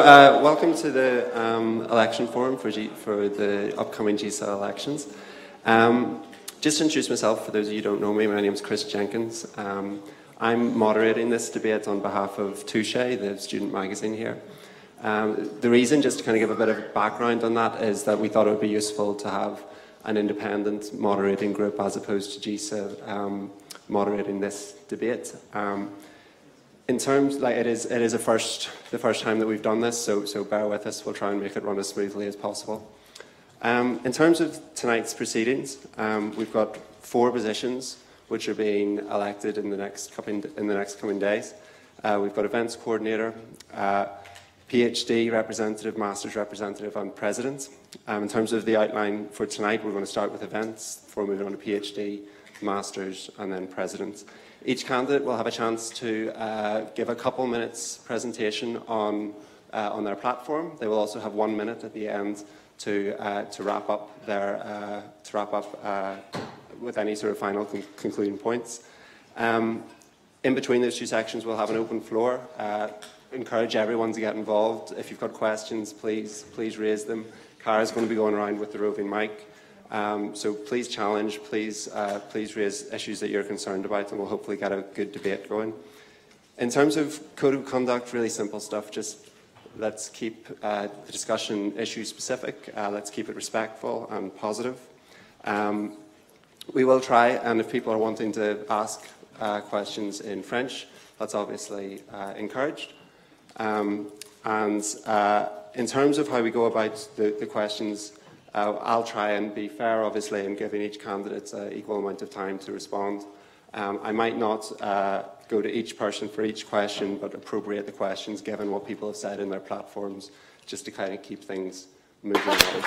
Welcome to the election forum for the upcoming GISA elections. Just to introduce myself, for those of you who don't know me, my name is Jenkins. I'm moderating this debate on behalf of Touché, the student magazine here. The reason, just to kind of give a bit of background on that, is that we thought it would be useful to have an independent moderating group as opposed to GISA moderating this debate. In terms, like it is the first time that we've done this, so bear with us. We'll try and make it run as smoothly as possible. In terms of tonight's proceedings, we've got 4 positions which are being elected in the next coming days. We've got events coordinator, PhD representative, master's representative, and president. In terms of the outline for tonight, we're going to start with events before moving on to PhD, masters, and then president. Each candidate will have a chance to give a couple minutes presentation on their platform. They will also have 1 minute at the end to wrap up with any sort of final concluding points. In between those 2 sections, we'll have an open floor. Encourage everyone to get involved. If you've got questions, please raise them. Cara's going to be going around with the roving mic. So please challenge, please raise issues that you're concerned about, and we'll hopefully get a good debate going. In terms of code of conduct, really simple stuff. Just let's keep the discussion issue specific. Let's keep it respectful and positive. We will try, and if people are wanting to ask questions in French, that's obviously encouraged. In terms of how we go about the questions, I'll try and be fair, obviously, in giving each candidate an equal amount of time to respond. I might not go to each person for each question, but appropriate the questions given what people have said in their platforms, just to kind of keep things moving along.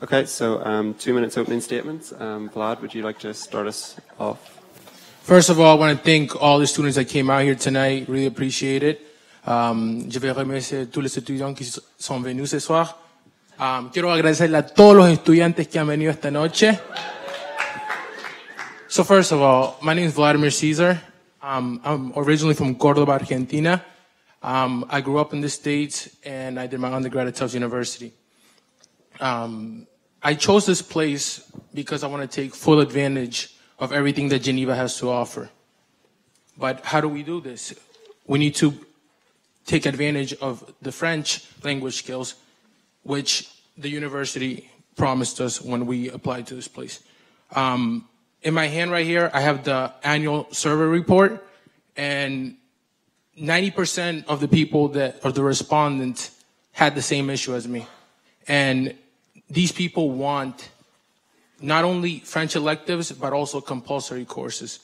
Okay, so 2 minutes opening statements. Vlad, would you like to start us off? First of all, I want to thank all the students that came out here tonight. Really appreciate it. Je vais remercier tous les étudiants qui sont venus ce soir. Quiero agradecerle a todos los estudiantes que han venido esta noche. So first of all, my name is Vladimir César. I'm originally from Córdoba, Argentina. I grew up in the States and I did my undergrad at Tufts University. I chose this place because I want to take full advantage of everything that Geneva has to offer. But how do we do this? We need to take advantage of the French language skills, which the university promised us when we applied to this place. In my hand right here, I have the annual survey report, and 90% of the people the respondents had the same issue as me. And these people want not only French electives, but also compulsory courses.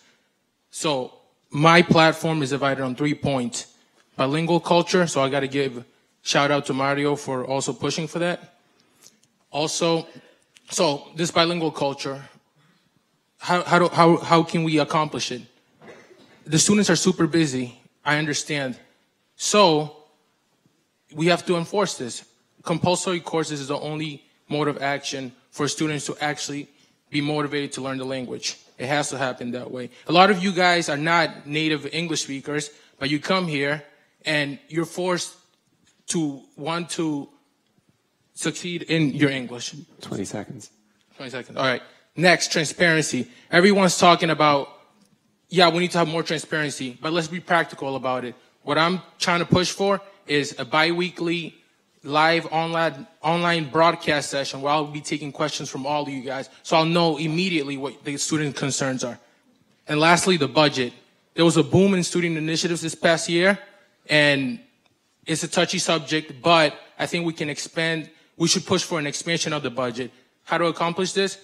So my platform is divided on 3 points. Bilingual culture, so I got to give shout out to Mario for also pushing for that. Also, so this bilingual culture, how can we accomplish it? The students are super busy, I understand. So we have to enforce this. Compulsory courses is the only mode of action for students to actually be motivated to learn the language. It has to happen that way. A lot of you guys are not native English speakers, but you come here and you're forced to want to succeed in your English. 20 seconds. 20 seconds. All right. Next, transparency. Everyone's talking about, yeah, we need to have more transparency, but let's be practical about it. What I'm trying to push for is a bi-weekly live online broadcast session where I'll be taking questions from all of you guys, so I'll know immediately what the student concerns are. And lastly, the budget. There was a boom in student initiatives this past year, and it's a touchy subject, but I think we should push for an expansion of the budget. How to accomplish this?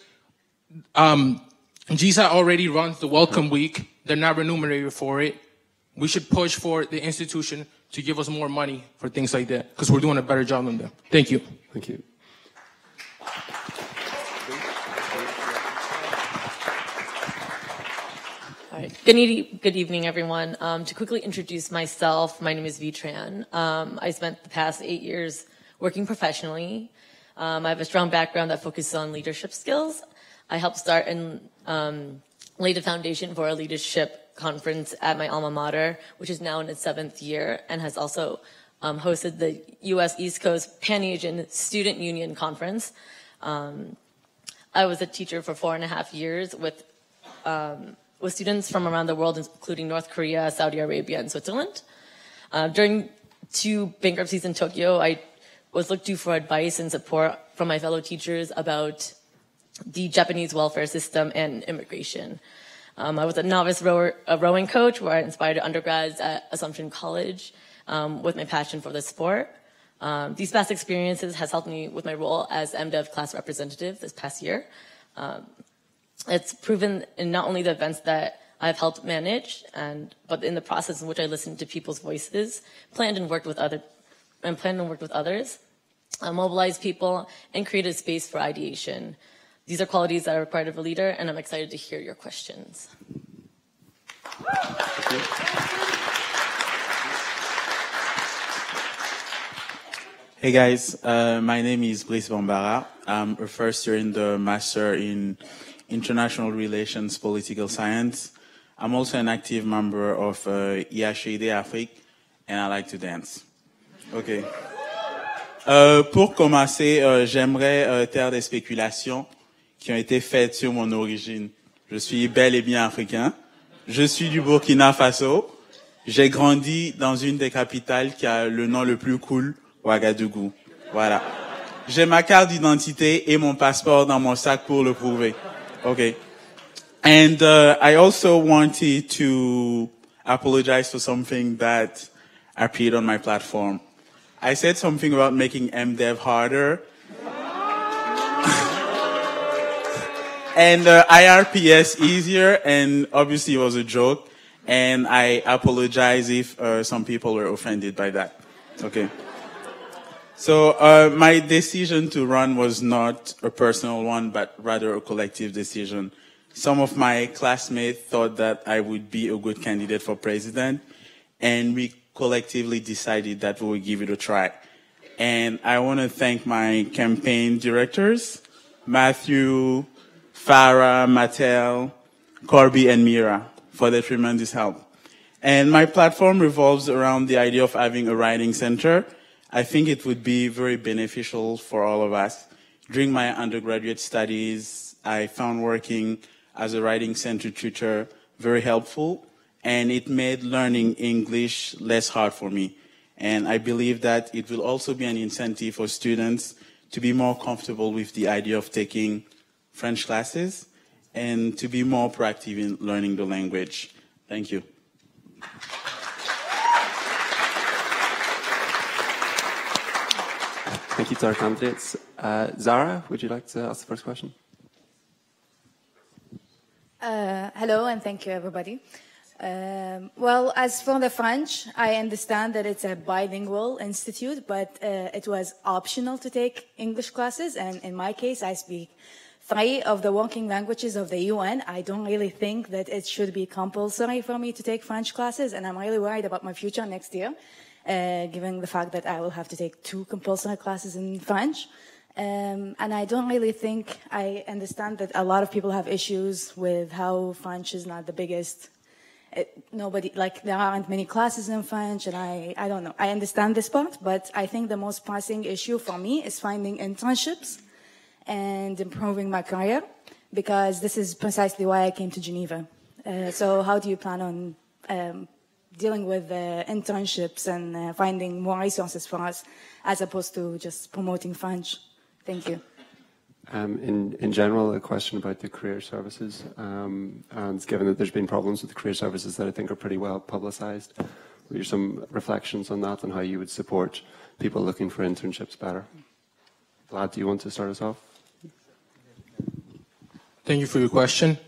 GISA already runs the Welcome Week. They're not remunerated for it. We should push for the institution to give us more money for things like that, because we're doing a better job than them. Thank you. Thank you. All right. Good evening, everyone. To quickly introduce myself, my name is Tran. I spent the past 8 years working professionally. I have a strong background that focuses on leadership skills. I helped start and lay the foundation for a leadership conference at my alma mater, which is now in its 7th year, and has also hosted the U.S. East Coast Pan-Asian Student Union Conference. I was a teacher for 4.5 years with students from around the world, including North Korea, Saudi Arabia, and Switzerland. During 2 bankruptcies in Tokyo, I was looked to for advice and support from my fellow teachers about the Japanese welfare system and immigration. I was a novice rowing coach where I inspired undergrads at Assumption College with my passion for the sport. These past experiences has helped me with my role as MDev class representative this past year. It's proven in not only the events that I've helped manage, but in the process in which I listened to people's voices, planned and worked with others, mobilized people, and created space for ideation. These are qualities that are required of a leader, and I'm excited to hear your questions. Hey guys, my name is Brice Bambara. I'm a first year in the Master in International Relations Political Science. I'm also an active member of IHEID Afrique, and I like to dance. Okay. Pour commencer, j'aimerais taire des spéculations qui ont été faites sur mon origine. Je suis bel et bien africain. Je suis du Burkina Faso. J'ai grandi dans une des capitales qui a le nom le plus cool, Ouagadougou. Voilà. J'ai ma carte d'identité et mon passeport dans mon sac pour le prouver. Okay. And I also wanted to apologize for something that appeared on my platform. I said something about making MDev harder. And IRPS easier, and obviously it was a joke. And I apologize if some people were offended by that. Okay. So my decision to run was not a personal one, but rather a collective decision. Some of my classmates thought that I would be a good candidate for president, and we collectively decided that we would give it a try. And I want to thank my campaign directors, Matthew, Farah, Mattel, Corby, and Mira, for their tremendous help. And my platform revolves around the idea of having a writing center. I think it would be very beneficial for all of us. During my undergraduate studies, I found working as a writing center tutor very helpful, and it made learning English less hard for me. And I believe that it will also be an incentive for students to be more comfortable with the idea of taking French classes and to be more proactive in learning the language. Thank you. Thank you to our candidates. Zara, would you like to ask the first question? Hello, and thank you, everybody. Well, as for the French, I understand that it's a bilingual institute, but it was optional to take English classes, and in my case, I speak 3 of the working languages of the UN. I don't really think that it should be compulsory for me to take French classes, and I'm really worried about my future next year, given the fact that I will have to take 2 compulsory classes in French. And I don't really think I understand that a lot of people have issues with how French is not the biggest. There aren't many classes in French, and I don't know. I understand this part, but I think the most pressing issue for me is finding internships and improving my career, because this is precisely why I came to Geneva. So how do you plan on dealing with internships and finding more resources for us, as opposed to just promoting French? Thank you. In general, a question about the career services, and given that there's been problems with the career services that I think are pretty well publicized, what are some reflections on that and how you would support people looking for internships better? Vlad, do you want to start us off? Thank you for your question.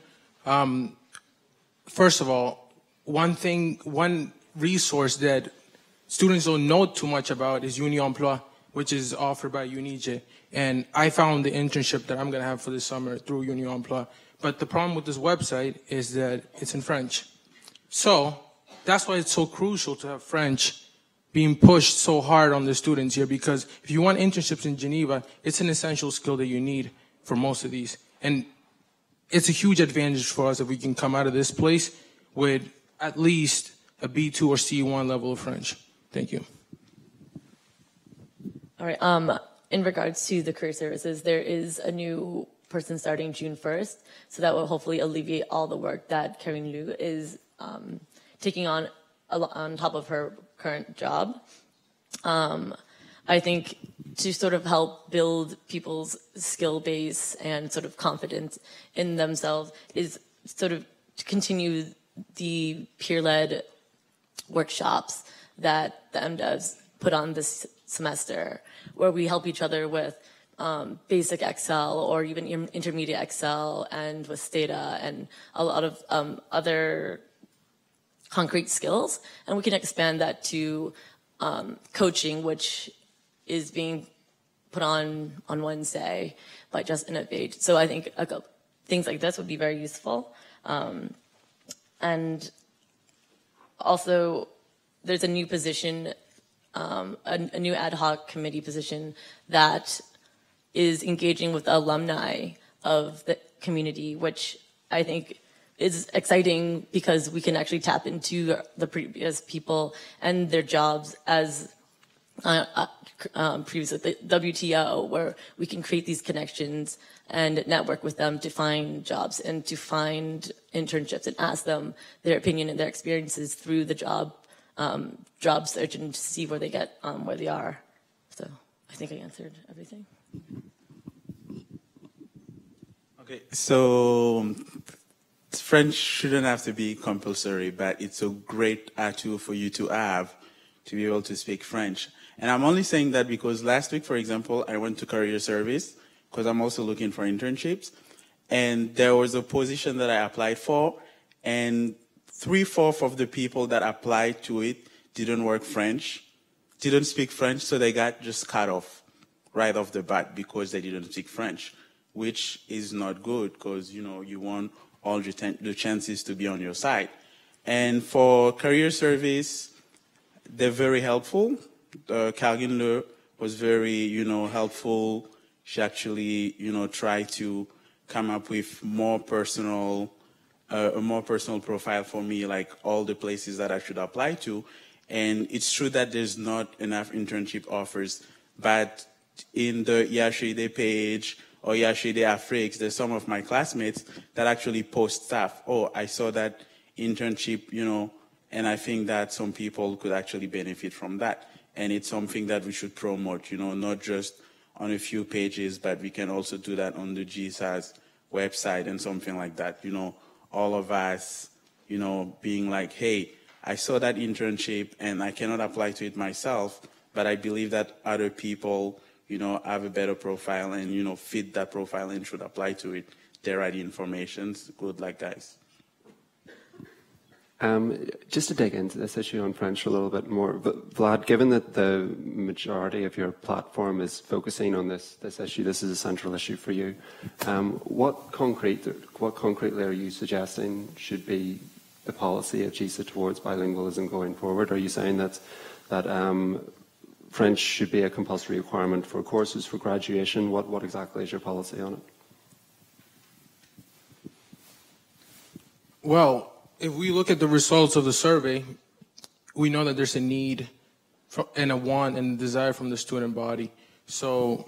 First of all, one resource that students don't know too much about is Uni Emploi, which is offered by UNIJE. And I found the internship that I'm going to have for this summer through Uni Emploi. But the problem with this website is that it's in French. So that's why it's so crucial to have French being pushed so hard on the students here, because if you want internships in Geneva, it's an essential skill that you need for most of these. And it's a huge advantage for us if we can come out of this place with at least a B2 or C1 level of French. Thank you. All right. In regards to the career services, there is a new person starting June 1st, so that will hopefully alleviate all the work that Karine Liu is taking on top of her current job. I think to sort of help build people's skill base and sort of confidence in themselves is sort of to continue the peer-led workshops that the MDevs put on this semester, where we help each other with basic Excel or even intermediate Excel and with Stata and a lot of other concrete skills. And we can expand that to coaching, which is being put on Wednesday by Just Innovate. So I think things like this would be very useful. And also, there's a new position, a new ad hoc committee position that is engaging with alumni of the community, which I think is exciting because we can actually tap into the previous people and their jobs as previously the WTO, where we can create these connections and network with them to find jobs and to find internships and ask them their opinion and their experiences through the job search and to see where they get where they are. So I think I answered everything. Okay, so French shouldn't have to be compulsory, but it's a great tool for you to have to be able to speak French. And I'm only saying that because last week, for example, I went to career service because I'm also looking for internships. And there was a position that I applied for, and 3/4 of the people that applied to it didn't speak French, so they got just cut off right off the bat because they didn't speak French, which is not good because, you want all the chances to be on your side. And for career service, they're very helpful. Karine Le was very, helpful. She actually, tried to come up with a more personal profile for me, like all the places that I should apply to. And it's true that there's not enough internship offers, but in the IHEID page or IHEID Afrique, there's some of my classmates that actually post stuff. Oh, I saw that internship, and I think that some people could actually benefit from that. And it's something that we should promote, not just on a few pages, but we can also do that on the GISA's website and something like that. All of us, being like, hey, I saw that internship and I cannot apply to it myself, but I believe that other people, have a better profile and, fit that profile and should apply to it. There are the informations. Good luck, guys. Just to dig into this issue on French a little bit more, Vlad, given that the majority of your platform is focusing on this issue, this is a central issue for you, what concretely are you suggesting should be the policy of GISA towards bilingualism going forward? Are you saying that French should be a compulsory requirement for courses for graduation? What exactly is your policy on it? Well, if we look at the results of the survey, we know that there's a need and a want and desire from the student body. So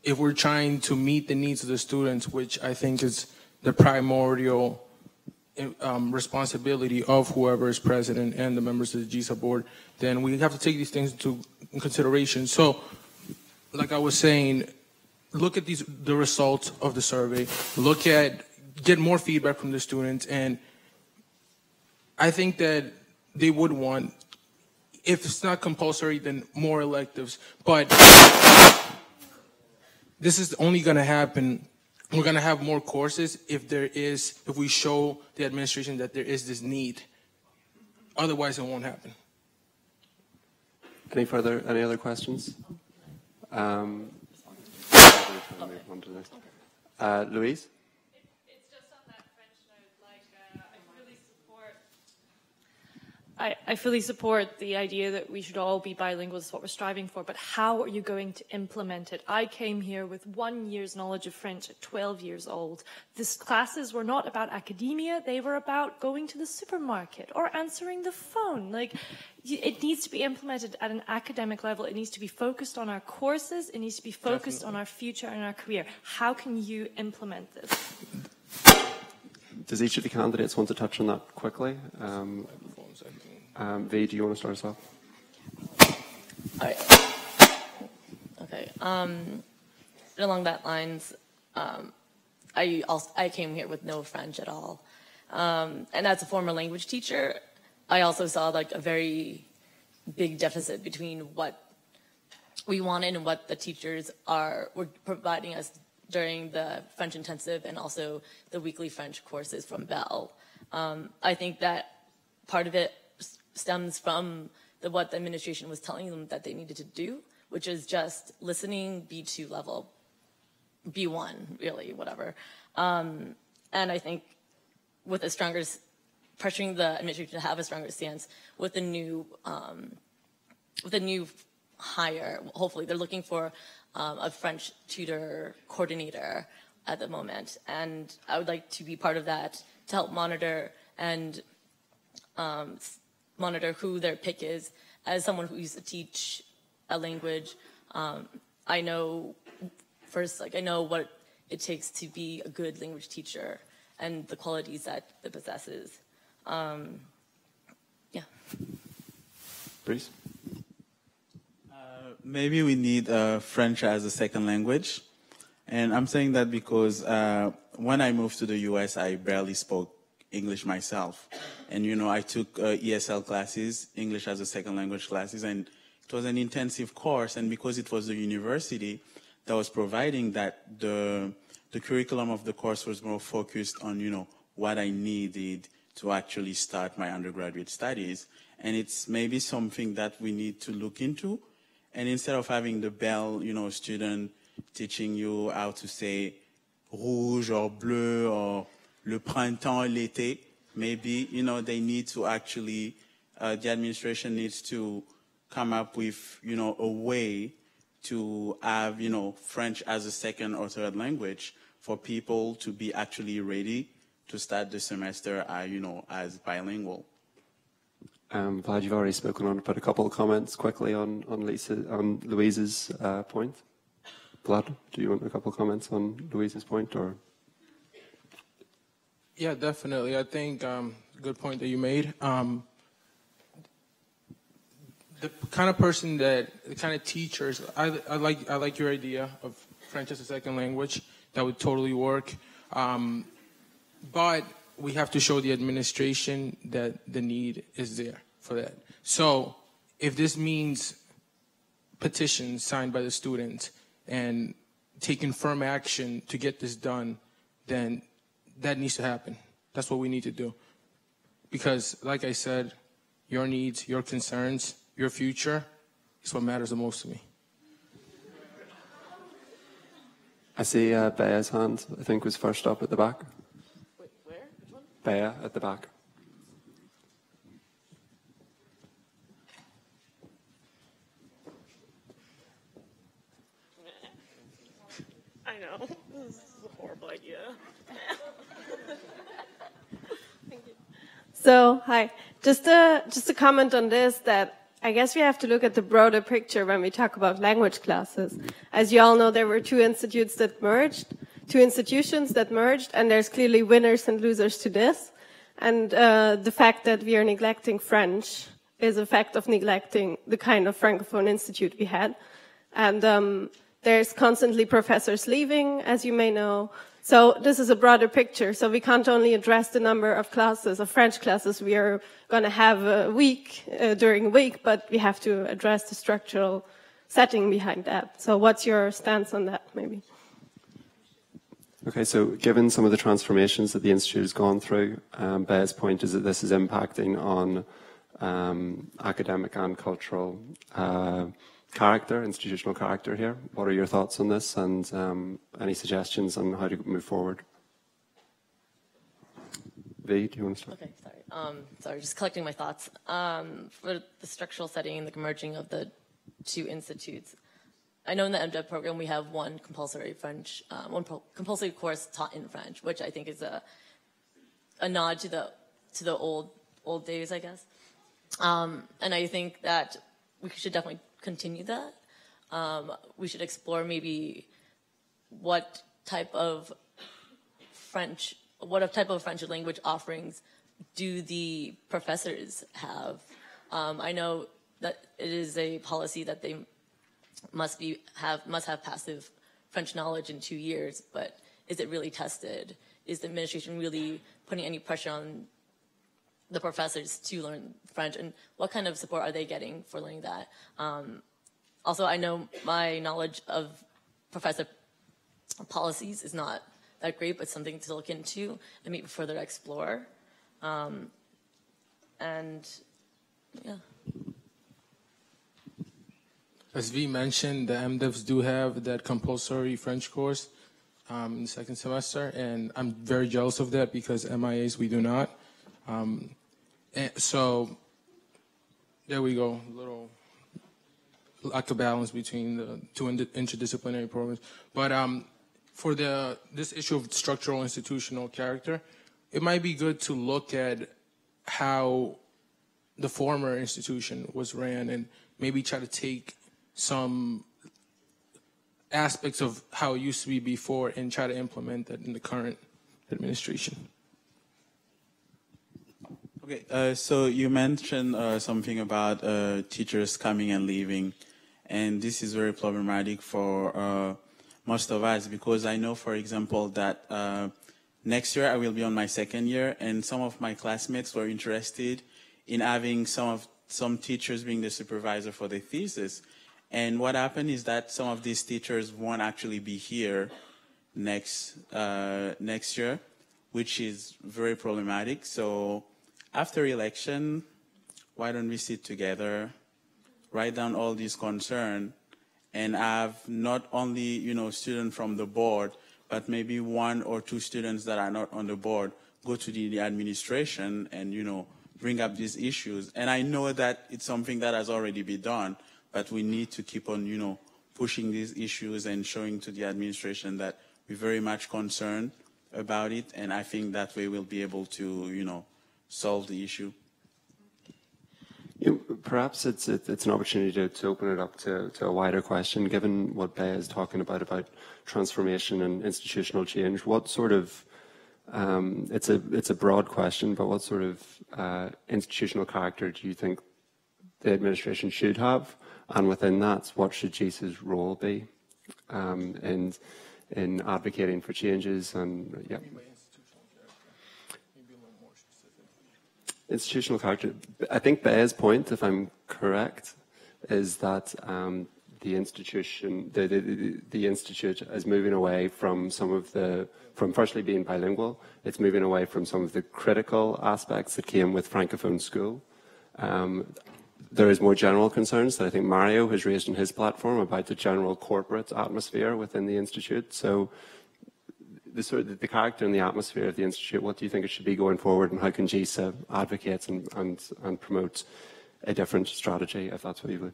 if we're trying to meet the needs of the students, which I think is the primordial responsibility of whoever is president and the members of the GISA board, then we have to take these things into consideration. So, like I was saying, look at the results of the survey, get more feedback from the students, and I think that they would want, if it's not compulsory, then more electives. But this is only going to happen. We're going to have more courses if we show the administration that there is this need. Otherwise, it won't happen. Any other questions? Louise? I fully support the idea that we should all be bilingual. That's what we're striving for. But how are you going to implement it? I came here with 1 year's knowledge of French at 12 years old. These classes were not about academia. They were about going to the supermarket or answering the phone. Like, it needs to be implemented at an academic level. It needs to be focused on our courses. It needs to be focused on our future and our career. How can you implement this? Does each of the candidates want to touch on that quickly? V, do you want to start us off? All right. Okay. Along that lines, I came here with no French at all, and as a former language teacher, I also saw like a very big deficit between what we wanted and what the teachers were providing us during the French intensive and also the weekly French courses from Bell. I think that part of it stems from what the administration was telling them that they needed to do, which is just listening B2 level, B1 really, whatever. And I think with a stronger, pressuring the administration to have a stronger stance with the new hire, hopefully they're looking for a French tutor coordinator at the moment, and I would like to be part of that to help monitor and monitor who their pick is. As someone who used to teach a language, I know I know what it takes to be a good language teacher and the qualities that it possesses. Yeah. Brice? Maybe we need French as a second language. And I'm saying that because when I moved to the US, I barely spoke English myself. And, you know, I took ESL classes, English as a second language classes, and it was an intensive course. And because it was the university that was providing that, the curriculum of the course was more focused on, you know, what I needed to actually start my undergraduate studies. And it's maybe something that we need to look into. And instead of having the Bell, you know, student teaching you how to say rouge or bleu or le printemps, l'été, maybe, you know, they need to actually, the administration needs to come up with, you know, a way to have, you know, French as a second or third language for people to be actually ready to start the semester, you know, as bilingual. Vlad, you've already spoken on, but a couple of comments quickly on Louise's point. Vlad, do you want a couple of comments on Louise's point, or? Yeah, definitely. I think good point that you made. The kind of person the kind of teachers, I like your idea of French as a second language. That would totally work. But we have to show the administration that the need is there for that. So if this means petitions signed by the students and taking firm action to get this done, then that needs to happen. That's what we need to do. Because, like I said, your needs, your concerns, your future is what matters the most to me. I see Bea's hand, I think, was first up at the back. Wait, where? Which one? Bea at the back. I know. This is a horrible idea. Thank you. So, hi. Just a comment on this, that I guess we have to look at the broader picture when we talk about language classes. As you all know, there were two institutions that merged, and there's clearly winners and losers to this. And the fact that we are neglecting French is a fact of neglecting the kind of Francophone institute we had. And there's constantly professors leaving, as you may know. So this is a broader picture. So we can't only address the number of classes, of French classes we are going to have during a week, but we have to address the structural setting behind that. So what's your stance on that, maybe? Okay, so given some of the transformations that the Institute has gone through, Bea's point is that this is impacting on academic and cultural institutional character here. What are your thoughts on this, and any suggestions on how to move forward? V, do you want to start? Okay, sorry. sorry, just collecting my thoughts. For the structural setting and the merging of the two institutes, I know in the MDiv program we have one compulsory French, compulsory course taught in French, which I think is a nod to the old days, I guess. And I think that we should definitely continue that. We should explore maybe what type of French language offerings do the professors have. I know that it is a policy that they must have passive French knowledge in 2 years, but is it really tested? Is the administration really putting any pressure on the professors to learn French, and what kind of support are they getting for learning that? Also, I know my knowledge of professor policies is not that great, but something to look into and maybe further explore. And yeah. As V mentioned, the MDivs do have that compulsory French course in the second semester, and I'm very jealous of that because MIAs, we do not. And so there we go, a little lack of balance between the two interdisciplinary programs. But for this issue of structural institutional character, it might be good to look at how the former institution was ran and maybe try to take some aspects of how it used to be before and try to implement that in the current administration. Okay, so you mentioned something about teachers coming and leaving, and this is very problematic for most of us because I know, for example, that next year I will be on my second year, and some of my classmates were interested in having some teachers being the supervisor for the thesis. And what happened is that some of these teachers won't actually be here next year, which is very problematic. So after election, why don't we sit together, write down all these concerns, and have not only, students from the board, but maybe 1 or 2 students that are not on the board go to the administration and, bring up these issues. And I know that it's something that has already been done, but we need to keep on, pushing these issues and showing to the administration that we're very much concerned about it. And I think that way we'll be able to, solve the issue. Perhaps it's an opportunity to open it up to a wider question, given what Bea is talking about transformation and institutional change. What sort of it's a broad question, but what sort of institutional character do you think the administration should have? And within that, what should GISA's role be in advocating for changes? And yeah. Institutional character. I think Bea's point, if I'm correct, is that the institution, the institute is moving away from from firstly being bilingual. It's moving away from some of the critical aspects that came with Francophone school. There is more general concerns that I think Mario has raised in his platform about the general corporate atmosphere within the institute. So the character and the atmosphere of the institute, what do you think it should be going forward, and how can GISA advocate and promote a different strategy, if that's what you would?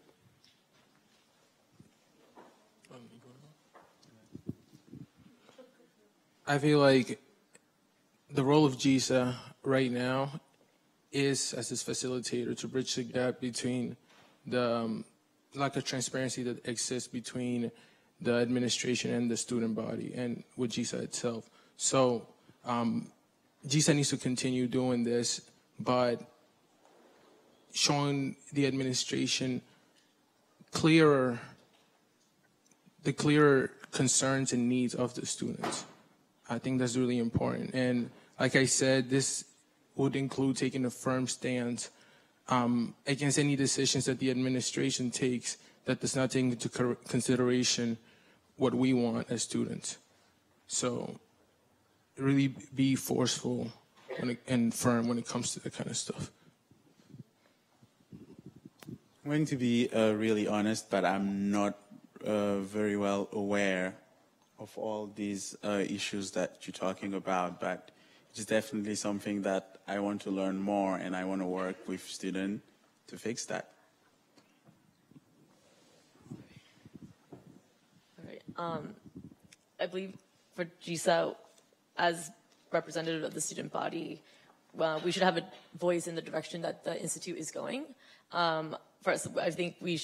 I feel like the role of GISA right now is as this facilitator to bridge the gap between the lack of transparency that exists between the administration and the student body and with GISA itself. So GISA needs to continue doing this, but showing the administration the clearer concerns and needs of the students. I think that's really important. And like I said, this would include taking a firm stance against any decisions that the administration takes that does not take into consideration what we want as students. So really be forceful and firm when it comes to that kind of stuff. I'm going to be really honest, but I'm not very well aware of all these issues that you're talking about. But it's definitely something that I want to learn more, and I want to work with students to fix that. All right. I believe for GISA, as representative of the student body, we should have a voice in the direction that the institute is going. First, I think we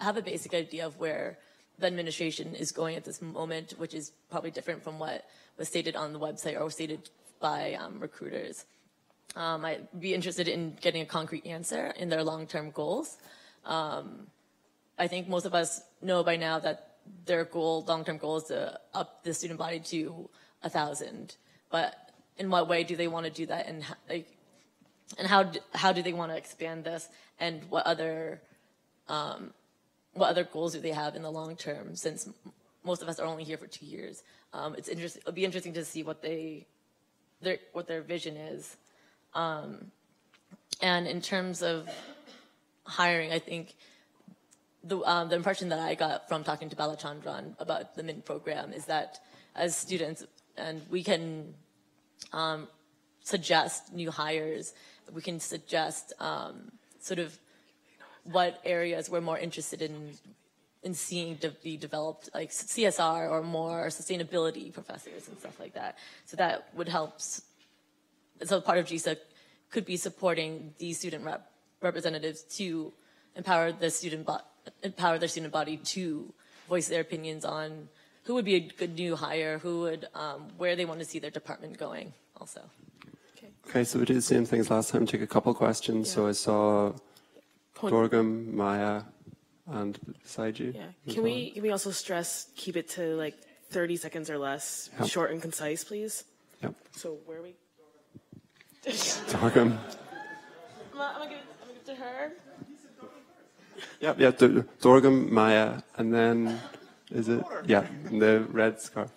have a basic idea of where the administration is going at this moment, which is probably different from what was stated on the website or was stated by recruiters. I'd be interested in getting a concrete answer in their long-term goals. I think most of us know by now that their long-term goal is to up the student body to 1,000. But in what way do they want to do that, and how do they want to expand this, and what other goals do they have in the long term? Since most of us are only here for 2 years, it'll be interesting to see what their vision is. And in terms of hiring, I think the impression that I got from talking to Balachandran about the MINT program is that as students, and we can suggest new hires, we can suggest sort of what areas we're more interested in seeing be developed, like CSR or more sustainability professors and stuff like that. So that would help. So part of GISA could be supporting these student representatives to empower their student body to voice their opinions on who would be a good new hire, where they want to see their department going also. Okay, so we did the same thing as last time, take a couple questions. Yeah. So I saw Dorgam, Maya, and beside you. Yeah. Can we also stress, keep it to like 30 seconds or less, yep. Short and concise, please? Yep. So where are we? Dorgam. I'm gonna give it to her. Yep, yeah, Dorgam, Maya, and then, is it? Yeah, the red scarf.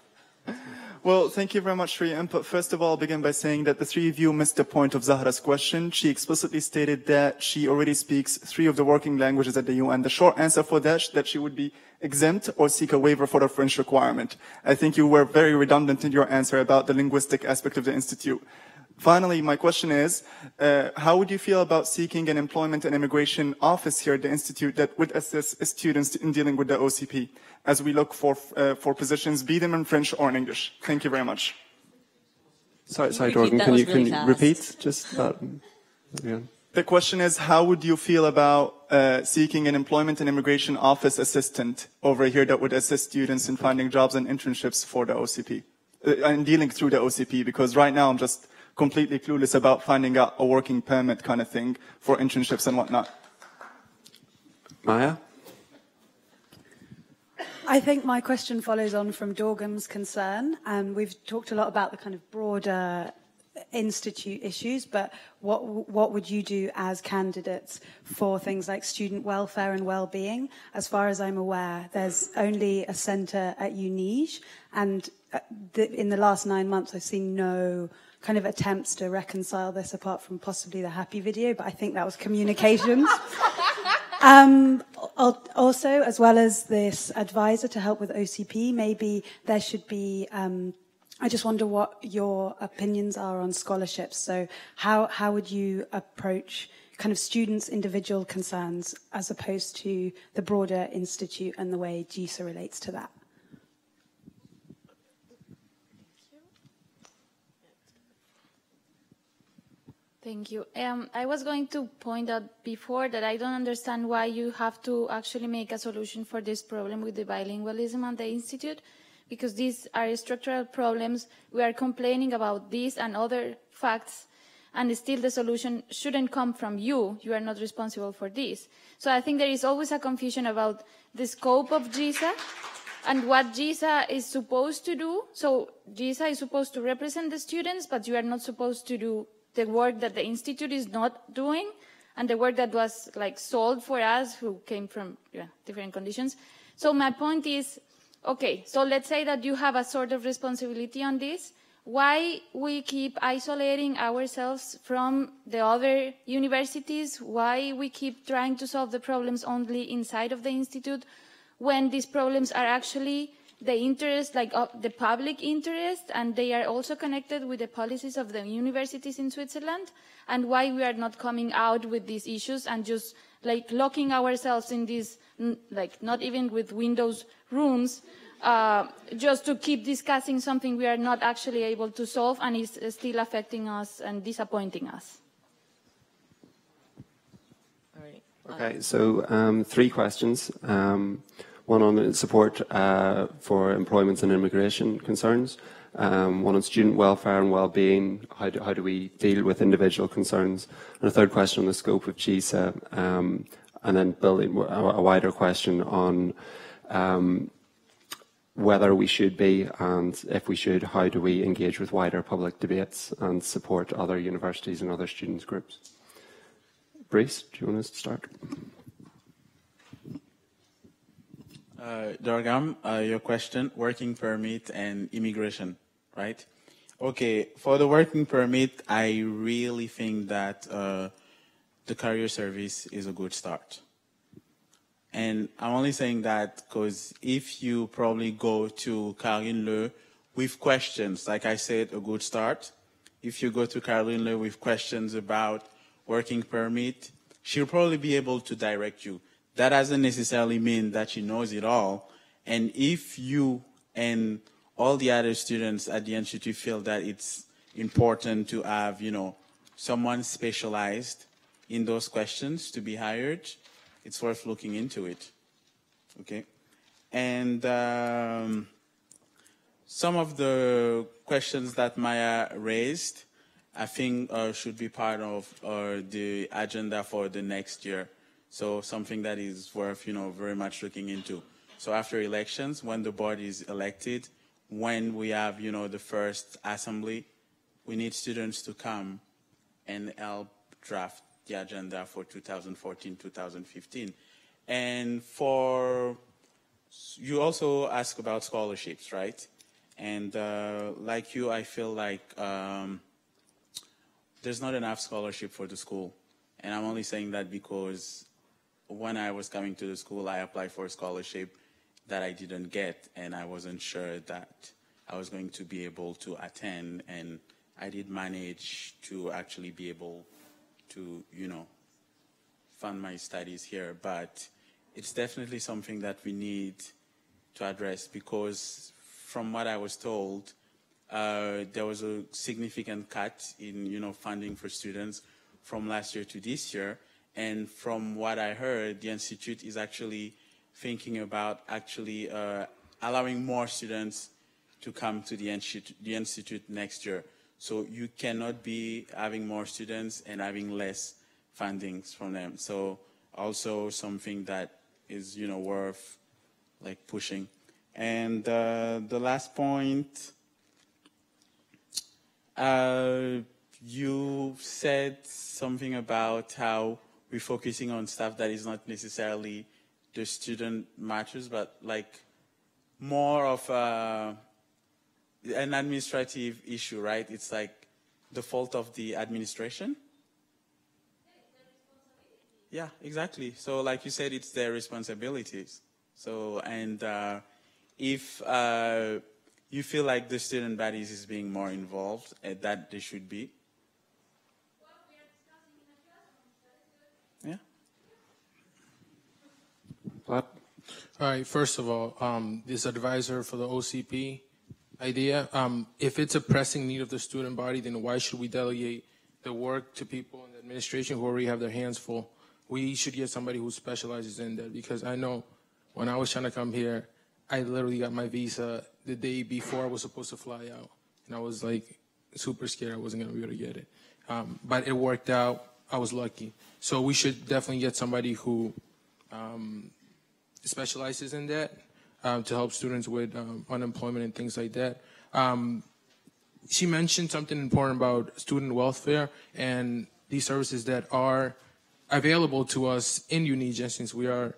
Well, thank you very much for your input. First of all, I'll begin by saying that the three of you missed the point of Zahra's question. She explicitly stated that she already speaks 3 of the working languages at the UN. The short answer for that is that she would be exempt or seek a waiver for the French requirement. I think you were very redundant in your answer about the linguistic aspect of the institute. Finally, my question is, how would you feel about seeking an employment and immigration office here at the Institute that would assist students in dealing with the OCP as we look for positions, be them in French or in English? Thank you very much. Sorry, Dorgan, can you repeat just that again? The question is, how would you feel about seeking an employment and immigration office assistant over here that would assist students in finding jobs and internships for the OCP and dealing through the OCP? Because right now I'm just completely clueless about finding out a working permit kind of thing for internships and whatnot. Maya? I think my question follows on from Dorgam's concern, and we've talked a lot about the kind of broader institute issues, but what would you do as candidates for things like student welfare and well-being? As far as I'm aware, there's only a centre at UNIJ, and in the last 9 months I've seen no kind of attempts to reconcile this apart from possibly the happy video, but I think that was communications. Also, as well as this advisor to help with OCP, maybe there should be, I just wonder what your opinions are on scholarships. So how would you approach kind of students' individual concerns as opposed to the broader institute and the way GISA relates to that? Thank you. I was going to point out before that I don't understand why you have to actually make a solution for this problem with the bilingualism at the Institute, because these are structural problems. We are complaining about this and other facts, and still the solution shouldn't come from you. You are not responsible for this. So I think there is always a confusion about the scope of GISA and what GISA is supposed to do. So GISA is supposed to represent the students, but you are not supposed to do the work that the Institute is not doing, and the work that was like sold for us who came from different conditions. So my point is, okay, so let's say that you have a sort of responsibility on this. Why we keep isolating ourselves from the other universities? Why we keep trying to solve the problems only inside of the Institute when these problems are actually the interest, like the public interest, and they are also connected with the policies of the universities in Switzerland, and why we are not coming out with these issues and just like locking ourselves in these, like not even with Windows rooms, just to keep discussing something we are not actually able to solve and is still affecting us and disappointing us. All right. Okay, so 3 questions. One on support for employment and immigration concerns. One on student welfare and well-being. How do we deal with individual concerns? And a third question on the scope of GISA. And then building a wider question on whether we should be, and if we should, how do we engage with wider public debates and support other universities and other students' groups? Brice, do you want us to start? Dorgam, your question, working permit and immigration, right? Okay, for the working permit, I really think that the career service is a good start. And I'm only saying that because if you probably go to Caroline Le with questions, like I said, a good start. If you go to Caroline Le with questions about working permit, she'll probably be able to direct you. That doesn't necessarily mean that she knows it all. And if you and all the other students at the institute feel that it's important to have, you know, someone specialized in those questions to be hired, it's worth looking into it. Okay? And some of the questions that Maya raised, I think should be part of the agenda for the next year. So something that is worth, you know, very much looking into. So after elections, when the board is elected, when we have, you know, the first assembly, we need students to come and help draft the agenda for 2014-2015. And you also ask about scholarships, right? And like you, I feel like there's not enough scholarship for the school. And I'm only saying that because when I was coming to the school, I applied for a scholarship that I didn't get, and I wasn't sure that I was going to be able to attend, and I did manage to actually be able to, you know, fund my studies here. But it's definitely something that we need to address, because from what I was told, there was a significant cut in, you know, funding for students from last year to this year. And from what I heard, the Institute is actually thinking about actually allowing more students to come to the Institute next year. So you cannot be having more students and having less fundings from them. So also something that is, you know, worth like pushing. And the last point, you said something about how we're focusing on stuff that is not necessarily the student matters, but like more of an administrative issue, right? It's like the fault of the administration. Yeah, exactly. So like you said, it's their responsibilities. So, and if you feel like the student bodies is being more involved, that they should be. Yeah. What? All right, first of all, this advisor for the OCP idea, if it's a pressing need of the student body, then why should we delegate the work to people in the administration who already have their hands full? We should get somebody who specializes in that, because I know when I was trying to come here, I literally got my visa the day before I was supposed to fly out. And I was like super scared I wasn't going to be able to get it. But it worked out. I was lucky. So we should definitely get somebody who specializes in that to help students with unemployment and things like that. She mentioned something important about student welfare and these services that are available to us in UNIGEN, since we are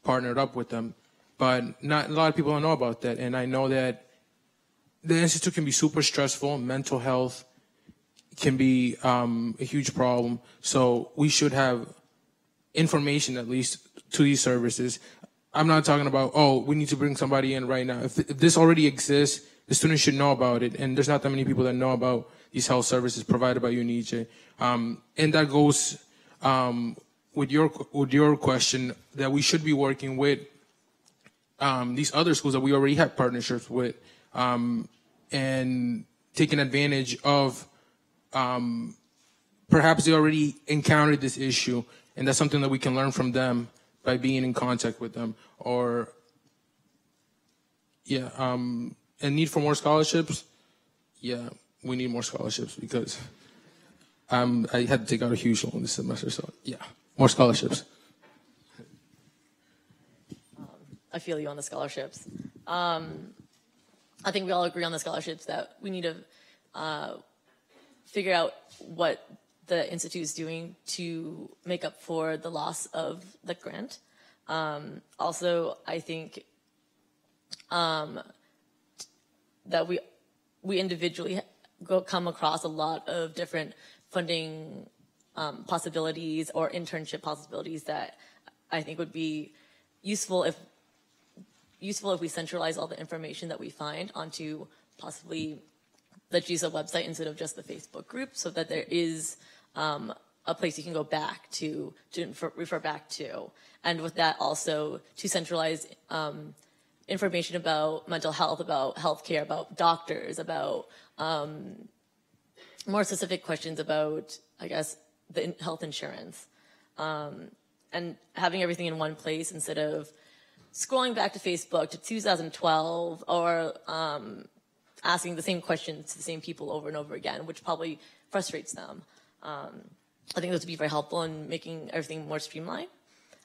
partnered up with them. But not a lot of people don't know about that. And I know that the Institute can be super stressful. Mental health can be a huge problem. So we should have information, at least, to these services. I'm not talking about, oh, we need to bring somebody in right now. If this already exists, the students should know about it. And there's not that many people that know about these health services provided by UNICHE. And that goes with your question that we should be working with these other schools that we already have partnerships with, and taking advantage of perhaps they already encountered this issue, and that's something that we can learn from them by being in contact with them. Or, yeah, and need for more scholarships. Yeah, we need more scholarships because I had to take out a huge loan this semester, so yeah, more scholarships. I feel you on the scholarships. I think we all agree on the scholarships that we need to figure out what the Institute is doing to make up for the loss of the grant. Also, I think that we individually come across a lot of different funding possibilities or internship possibilities that I think would be useful if we centralize all the information that we find onto possibly the GISA website instead of just the Facebook group, so that there is a place you can go back to refer back to. And with that also to centralize information about mental health, about healthcare, about doctors, about more specific questions about, I guess, the health insurance. And having everything in one place instead of scrolling back to Facebook to 2012 or asking the same questions to the same people over and over again, which probably frustrates them. I think this would be very helpful in making everything more streamlined.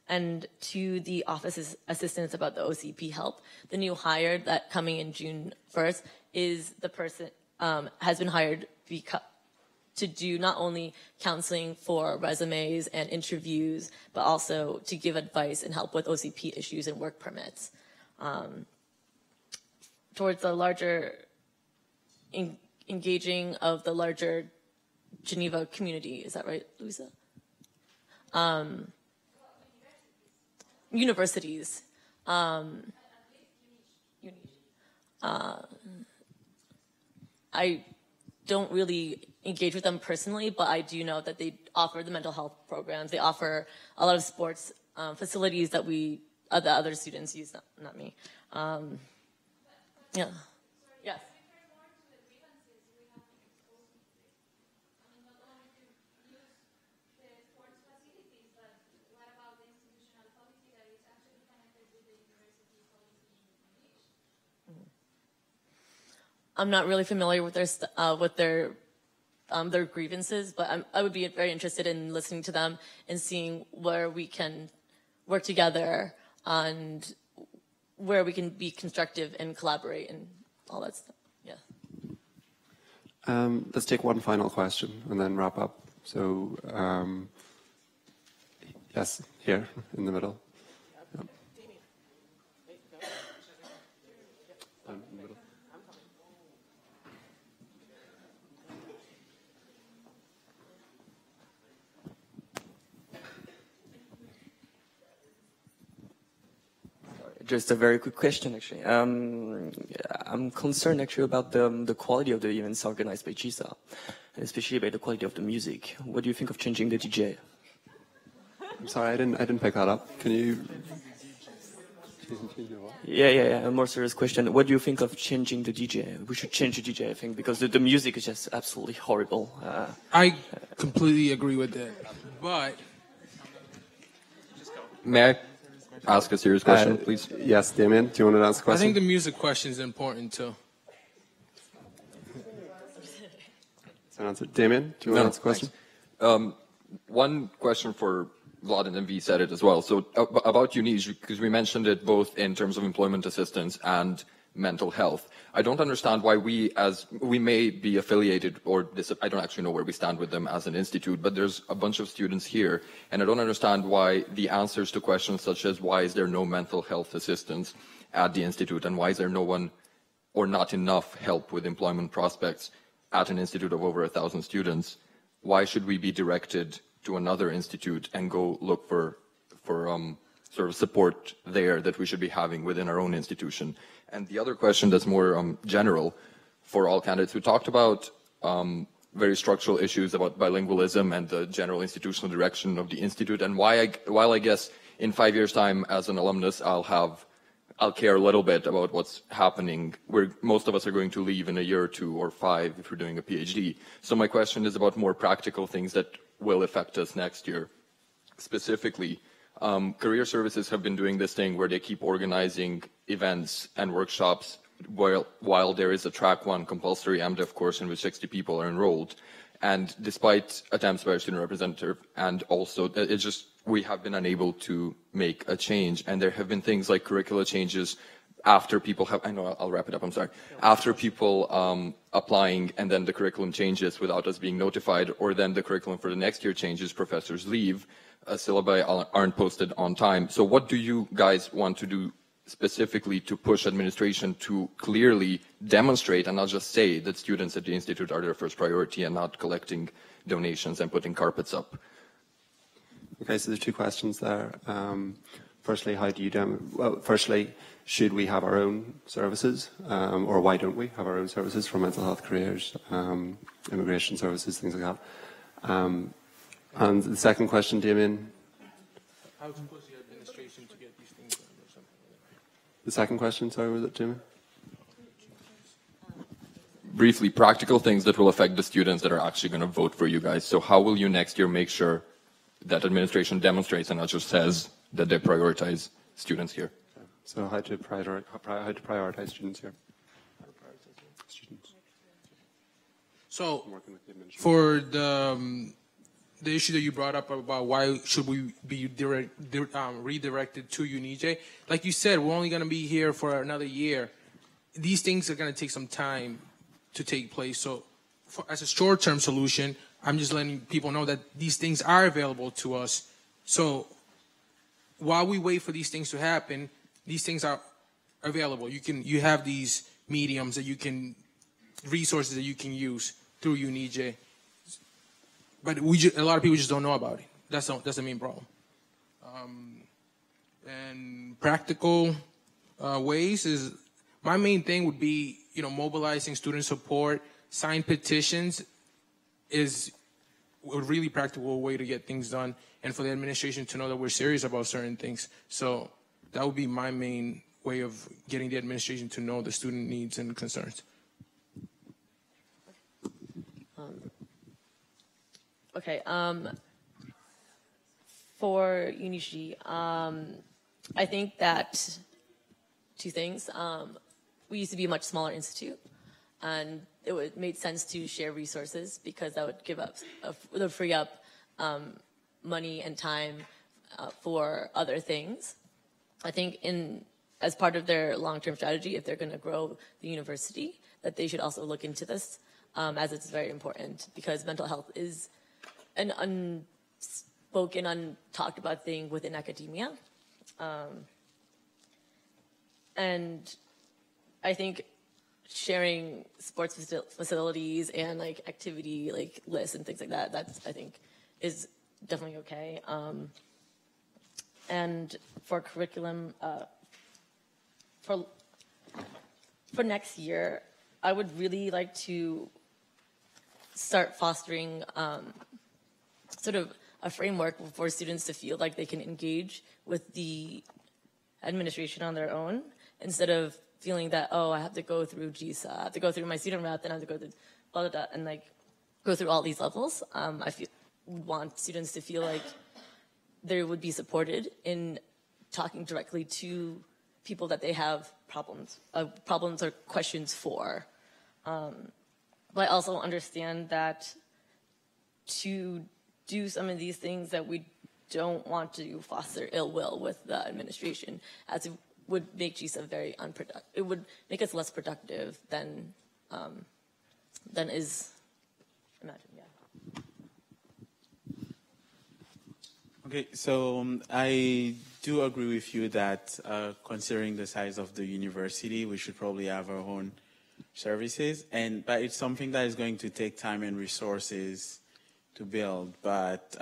And to the office's assistants about the OCP help, the new hire that coming in June 1st is the person, has been hired to do not only counseling for resumes and interviews, but also to give advice and help with OCP issues and work permits. Towards the larger engaging of the larger Geneva community, is that right, Louisa? Universities. I don't really engage with them personally, but I do know that they offer the mental health programs. They offer a lot of sports facilities that the other students use, not me. Yeah. Yes. I'm not really familiar with their grievances, but I would be very interested in listening to them and seeing where we can work together and where we can be constructive and collaborate and all that stuff. Yeah. Let's take one final question and then wrap up. So, yes, here in the middle. Yep. Just a very quick question, actually. I'm concerned, actually, about the quality of the events organized by GISA, and especially by the quality of the music. What do you think of changing the DJ? I'm sorry, I didn't pick that up. Can you? Yeah. A more serious question. What do you think of changing the DJ? We should change the DJ, I think, because the music is just absolutely horrible. I completely agree with that, but may I ask a serious question, please? Yes, Damien, do you want to ask a question? I think the music question is important too. Damien, do you want to ask a question? One question for Vlad, and then V said it as well. So about UNICHE, because we mentioned it both in terms of employment assistance and mental health. I don't understand why we may be affiliated, or I don't actually know where we stand with them as an institute, but there's a bunch of students here, and I don't understand why the answers to questions such as why is there no mental health assistance at the institute, and why is there no one or not enough help with employment prospects at an institute of over 1,000 students, why should we be directed to another institute and go look for sort of support there that we should be having within our own institution? And the other question that's more general for all candidates, we talked about very structural issues about bilingualism and the general institutional direction of the institute, and while I guess in 5 years' time as an alumnus I'll care a little bit about what's happening, where most of us are going to leave in a year or 2 or 5 if we're doing a PhD. So my question is about more practical things that will affect us next year. Specifically, career services have been doing this thing where they keep organizing events and workshops while there is a track 1 compulsory MDiv course in which 60 people are enrolled. And despite attempts by our student representative, and also it's just, we have been unable to make a change. And there have been things like curricula changes after people have, I know I'll wrap it up, I'm sorry, after people applying and then the curriculum changes without us being notified, or then the curriculum for the next year changes, professors leave, syllabi aren't posted on time. So what do you guys want to do specifically to push administration to clearly demonstrate and not just say that students at the institute are their first priority and not collecting donations and putting carpets up? Okay, so there's 2 questions there. Firstly, how do you firstly, should we have our own services, or why don't we have our own services for mental health careers, immigration services, things like that? And the second question, Damien? How to push the administration to get these things done or something like that? The second question, sorry, was it, Damien? Briefly, practical things that will affect the students that are actually going to vote for you guys. So how will you next year make sure that administration demonstrates and not just says that they prioritize students here? So how to prioritize students here? So for the issue that you brought up about why should we be redirected to UNIJ, like you said, we're only going to be here for another year. These things are going to take some time to take place. So as a short-term solution, I'm just letting people know that these things are available to us. So while we wait for these things to happen, these things are available. You have these mediums that resources that you can use through UNIJ. But a lot of people just don't know about it. That's the main problem. And practical ways is, my main thing would be, mobilizing student support, sign petitions is a really practical way to get things done, and for the administration to know that we're serious about certain things. So that would be my main way of getting the administration to know the student needs and concerns. Okay. For UNIJ, I think that 2 things. We used to be a much smaller institute, and it made sense to share resources because that would free up money and time for other things. I think as part of their long-term strategy, if they're going to grow the university, that they should also look into this, as it's very important, because mental health is an unspoken, untalked about thing within academia. And I think sharing sports facilities and activity lists and things like that, I think is definitely okay. And for curriculum, for next year, I would really like to start fostering sort of a framework for students to feel like they can engage with the administration on their own, instead of feeling that, oh, I have to go through GISA, I have to go through my student rep, then I have to go through blah, blah, blah, and go through all these levels. I want students to feel like they would be supported in talking directly to people that they have problems or questions for. But I also understand that to do some of these things, that we don't want to foster ill will with the administration, as it would make GISA very unproductive. It would make us less productive than is imagined. Yeah. Okay, so I do agree with you that considering the size of the university, we should probably have our own services, but it's something that is going to take time and resources to build. But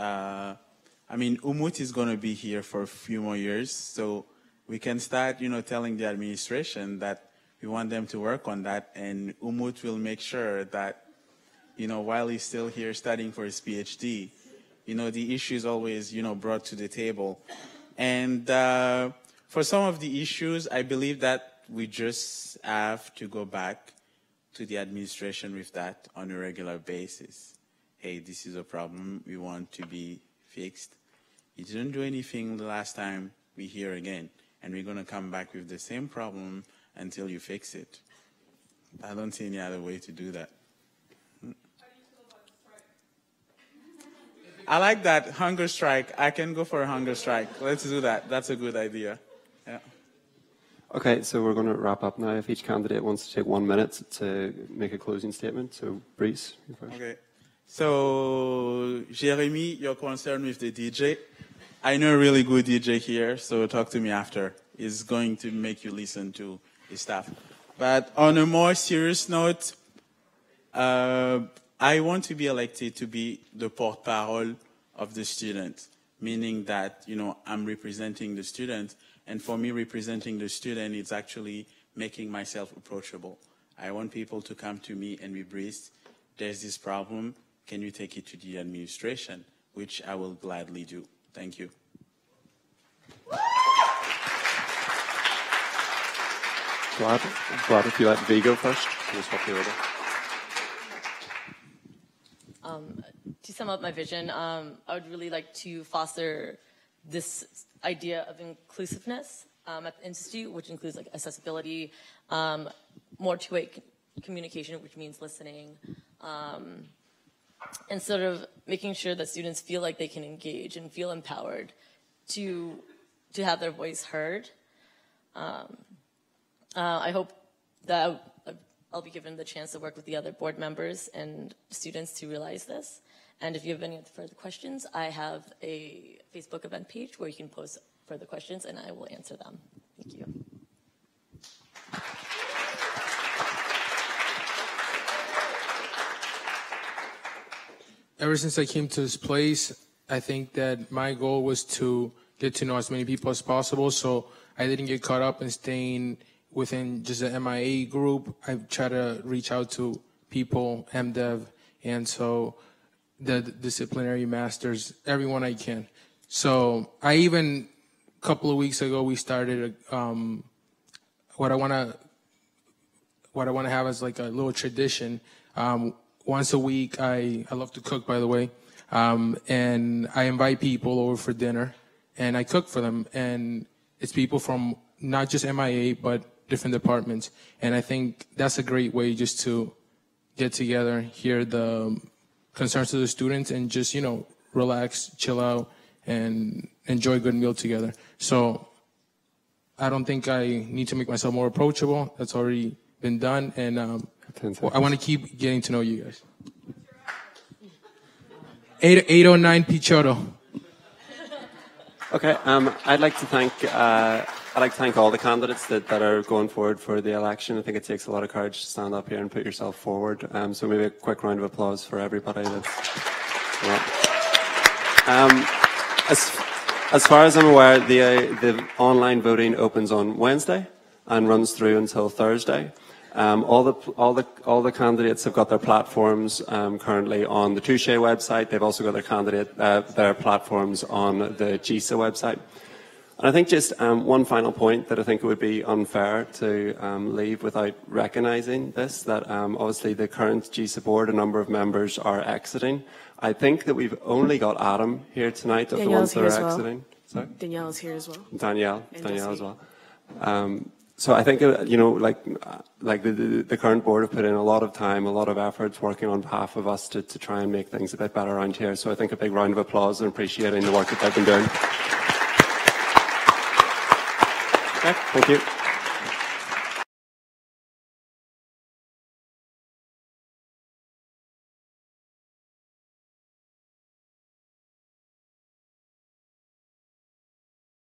I mean, Umut is going to be here for a few more years, so we can start, telling the administration that we want them to work on that, and Umut will make sure that, while he's still here studying for his PhD, the issue is always, brought to the table. And for some of the issues, I believe that we just have to go back to the administration with that on a regular basis. Hey, this is a problem we want to be fixed. You didn't do anything the last time, we're here again. And we're going to come back with the same problem until you fix it. I don't see any other way to do that. I like that, hunger strike. I can go for a hunger strike. Let's do that. That's a good idea. Yeah. Okay, so we're going to wrap up now. If each candidate wants to take 1 minute to make a closing statement. So, Brice, you first. Okay. So, Jeremy, you're concerned with the DJ. I know a really good DJ here, so talk to me after. He's going to make you listen to his stuff. But on a more serious note, I want to be elected to be the porte-parole of the student, meaning that, I'm representing the student, and for me, representing the student, it's actually making myself approachable. I want people to come to me and be Brice, there's this problem, can you take it to the administration, which I will gladly do. Thank you. Glad if you let V go first. We'll swap the order. To sum up my vision, I would really like to foster this idea of inclusiveness at the Institute, which includes like accessibility, more two-way communication, which means listening, and sort of making sure that students feel like they can engage and feel empowered to have their voice heard. I hope that I'll be given the chance to work with the other board members and students to realize this. And if you have any further questions, I have a Facebook event page where you can post further questions and I will answer them. Thank you. Ever since I came to this place, I think that my goal was to get to know as many people as possible, so I didn't get caught up in staying within just the MIA group. I try to reach out to people, MDev, and so the disciplinary masters, everyone I can. So I even, a couple of weeks ago, we started what I want to have as like a little tradition. Once a week, I love to cook, by the way, and I invite people over for dinner, and I cook for them, and it's people from not just MIA, but different departments, and I think that's a great way just to get together, hear the concerns of the students, and just, relax, chill out, and enjoy a good meal together. So I don't think I need to make myself more approachable. That's already been done, and I want to keep getting to know you guys. 809 Pichoro. Okay, I'd like to thank all the candidates that are going forward for the election. I think it takes a lot of courage to stand up here and put yourself forward. So maybe a quick round of applause for everybody. As far as I'm aware, the online voting opens on Wednesday and runs through until Thursday. All the candidates have got their platforms currently on the Touché website. They've also got their platforms on the GISA website. And I think just one final point that I think it would be unfair to leave without recognising this, that obviously the current GISA board, a number of members are exiting. I think that we've only got Adam here tonight of the ones that are exiting. Sorry? Danielle is here as well. Danielle as well. So I think, like the current board have put in a lot of time, a lot of efforts working on behalf of us to try and make things a bit better around here. So I think a big round of applause and appreciating the work that they've been doing. Okay, thank you.